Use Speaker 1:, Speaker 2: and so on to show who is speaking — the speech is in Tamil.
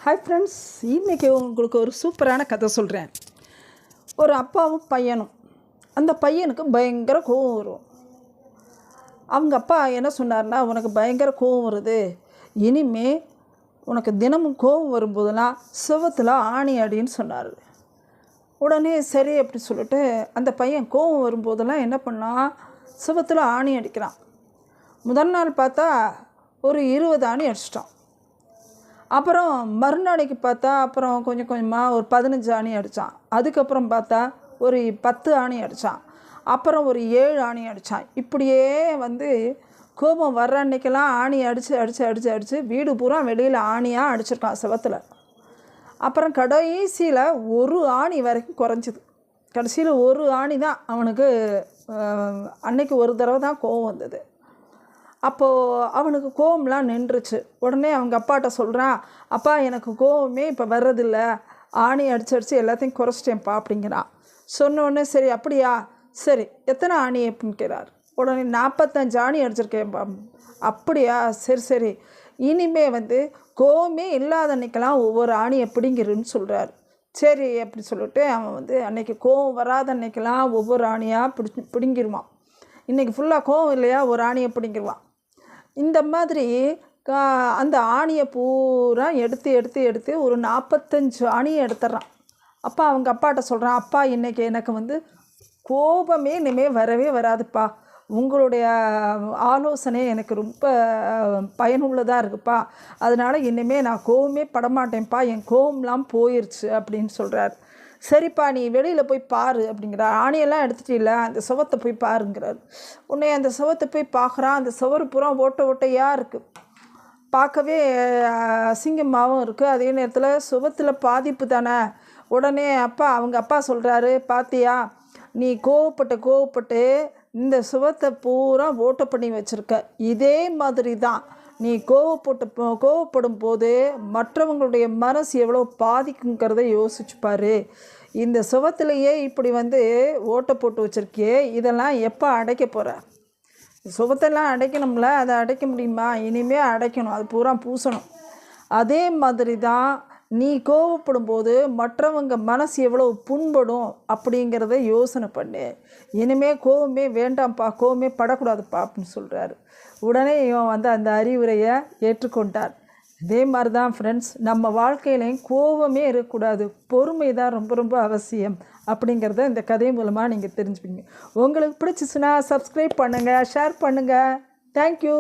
Speaker 1: ஹாய் ஃப்ரெண்ட்ஸ், இன்றைக்கி உங்களுக்கு ஒரு சூப்பரான கதை சொல்கிறேன். ஒரு அப்பாவும் பையனும். அந்த பையனுக்கு பயங்கர கோவம் வரும். அவங்க அப்பா என்ன சொன்னார்னா, உனக்கு பயங்கர கோவம் வருது, இனிமே உனக்கு தினமும் கோவம் வரும்போதெல்லாம் சுவத்தில் ஆணி அடின்னு சொன்னார். உடனே சரி அப்படி சொல்லிட்டு அந்த பையன் கோவம் வரும்போதெல்லாம் என்ன பண்ணான், சுவத்தில் ஆணி அடிக்கிறான். முதல் நாள் பார்த்தா ஒரு 20 ஆணி அடிச்சிட்டான். அப்புறம் மறுநாளைக்கு பார்த்தா அப்புறம் கொஞ்சம் கொஞ்சமாக ஒரு 15 ஆணி அடித்தான். அதுக்கப்புறம் பார்த்தா ஒரு 10 ஆணி அடித்தான். அப்புறம் ஒரு 7 ஆணி அடித்தான். இப்படியே கோபம் வர்ற அன்றைக்கெல்லாம் ஆணி அடித்து அடித்து அடித்து அடித்து வீடு பூரா வெளியில் ஆணியாக அடிச்சிருக்கான் செவத்தில். அப்புறம் கடைசியில் ஒரு ஆணி வரைக்கும் குறைஞ்சிது. கடைசியில் ஒரு ஆணி தான் அவனுக்கு அன்னைக்கு ஒரு தடவை தான் கோபம் வந்தது. அப்போது அவனுக்கு கோவம்லாம் நின்றுச்சு. உடனே அவங்க அப்பாட்ட சொல்கிறான், அப்பா எனக்கு கோவமே இப்போ வர்றதில்ல, ஆணி அடித்து அடித்து எல்லாத்தையும் குறைச்சிட்டேன்ப்பா அப்படிங்கிறான். சொன்னோடனே சரி அப்படியா, சரி எத்தனை ஆணி அப்படின்னு கேட்குறார். உடனே 45 ஆணி அடிச்சிருக்கேன்ப்பா. அப்படியா, சரி சரி, இனிமே கோவமே இல்லாத அன்னைக்கெல்லாம் ஒவ்வொரு ஆணி எப்படிங்கிறன்னு சொல்கிறார். சரி அப்படி சொல்லிட்டு அவன் அன்னைக்கு கோவம் வராத அன்னைக்கெல்லாம் ஒவ்வொரு ஆணியாக பிடுங்கிடுவான். இன்றைக்கி ஃபுல்லாக கோவம் இல்லையா, ஒரு ஆணியை பிடுங்கிடுவான். இந்த மாதிரி அந்த ஆணியை பூரா எடுத்து எடுத்து எடுத்து ஒரு 45 ஆணியை எடுத்துட்றான். அப்பா அவங்க அப்பாட்ட சொல்கிறான், அப்பா இன்றைக்கி எனக்கு கோபமே இனிமேல் வரவே வராதுப்பா, உங்களுடைய ஆலோசனை எனக்கு ரொம்ப பயனுள்ளதாக இருக்குப்பா, அதனால் இனிமேல் நான் கோவமே படமாட்டேன்ப்பா, என் கோவம்லாம் போயிடுச்சு அப்படின்னு சொல்கிறார். சரிப்பா நீ வெளியில் போய் பாரு அப்படிங்கிறார். ஆணியெல்லாம் எடுத்துட்டில்ல, அந்த சுவத்தை போய் பாருங்கிறார். உடனே அந்த சுவத்தை போய் பார்க்குறான். அந்த சுவர் புறம் ஓட்டை ஓட்டையாக இருக்குது, பார்க்கவே அசிங்கமாகவும் இருக்குது. அதே நேரத்தில் சுவத்தில் பாதிப்பு தானே. உடனே அவங்க அப்பா சொல்கிறாரு, பாத்தியா நீ கோவப்பட்டு இந்த பூரா ஓட்டை பண்ணி வச்சுருக்க, இதே மாதிரி தான் நீ கோவப்படும் போது மற்றவங்களுடைய மனசு எவ்வளோ பாதிக்குங்கிறத யோசிச்சுப்பார். இந்த சுவத்திலேயே இப்படி ஓட்டை போட்டு வச்சுருக்கியே, இதெல்லாம் எப்போ அடைக்க போகிற? சுவத்தெல்லாம் அடைக்கணும்ல, அதை அடைக்க முடியுமா? இனிமேல் அடைக்கணும், அது பூரா பூசணும். அதே மாதிரி தான் நீ கோவப்படும் போது மற்றவங்க மனசு எவ்வளோ புண்படும் அப்படிங்கிறத யோசனை பண்ணு. இனிமேல் கோவமே வேண்டாம்ப்பா, கோவமே படக்கூடாதுப்பா அப்படின்னு சொல்கிறாரு. உடனே இவன் அந்த அறிவுரையை ஏற்றுக்கொண்டார். இதே மாதிரி தான் ஃப்ரெண்ட்ஸ், நம்ம வாழ்க்கையிலையும் கோவமே இருக்கக்கூடாது, பொறுமை தான் ரொம்ப ரொம்ப அவசியம் அப்படிங்கிறத இந்த கதை மூலமாக நீங்கள் தெரிஞ்சுப்பீங்க. உங்களுக்கு பிடிச்சிச்சுன்னா சப்ஸ்கிரைப் பண்ணுங்கள், ஷேர் பண்ணுங்கள். தேங்க்யூ.